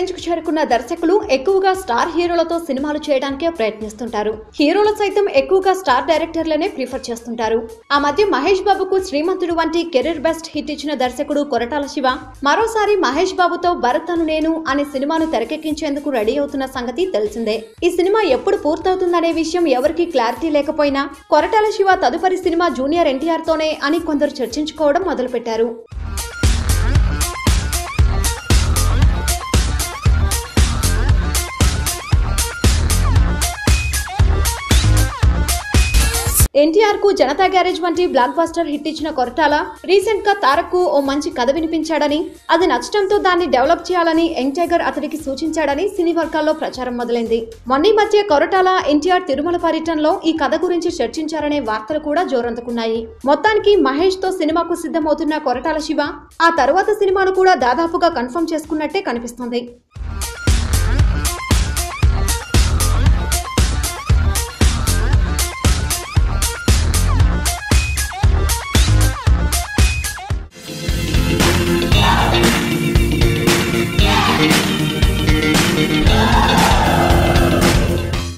Range కు చేరుకున్న దర్శకులు ఎక్కువగా స్టార్ హీరోలతో సినిమాలు చేయడానికే ప్రయత్నిస్తుంటారు. హీరోలు సైతం ఎక్కువగా స్టార్ డైరెక్టర్లనే ప్రిఫర్ చేస్తుంటారు. ఆ మధ్య మహేష్ బాబుకు శ్రీమంతుడు వంటి కెరీర్ బెస్ట్ హిట్ ఇచ్చిన దర్శకుడు కొరటాల శివ మరోసారి మహేష్ బాబుతో భరత్ అను నేను అనే సినిమాను తెరకెక్కించేందుకు రెడీ అవుతున్న సంగతి తెలిసిందే. ఈ సినిమా ఎప్పుడు పూర్తవుతుందనే విషయం ఎవరికీ క్లారిటీ లేకపోయినా కొరటాల శివ తదుపరి సినిమా జూనియర్ ఎన్టీఆర్ తోనే అని కొందరు చర్చించుకోవడం మొదలుపెట్టారు. ఎన్టీఆర్ కు జనతా గ్యారేజ్ వంటి బ్లాక్ బస్టర్ హిట్ ఇచ్చిన కొరటాల రీసెంట్ గా తారక్ కు ఓ మంచి కథ వినిపించాడని, అది నచ్చడంతో దాన్ని డెవలప్ చేయాలని యంగ్ టైగర్ అతడికి సూచించాడని సినీ వర్గాల్లో ప్రచారం మొదలైంది. మొన్న మధ్య కొరటాల ఎన్టీఆర్ తిరుమల పర్యటనలో ఈ కథ గురించి చర్చించారనే వార్తలు కూడా జోరందుకున్నాయి. మొత్తానికి మహేష్ తో సినిమాకు సిద్ధమవుతున్న కొరటాల శివ ఆ తర్వాత సినిమాను కూడా దాదాపుగా కన్ఫర్మ్ చేసుకున్నట్టే కనిపిస్తుంది.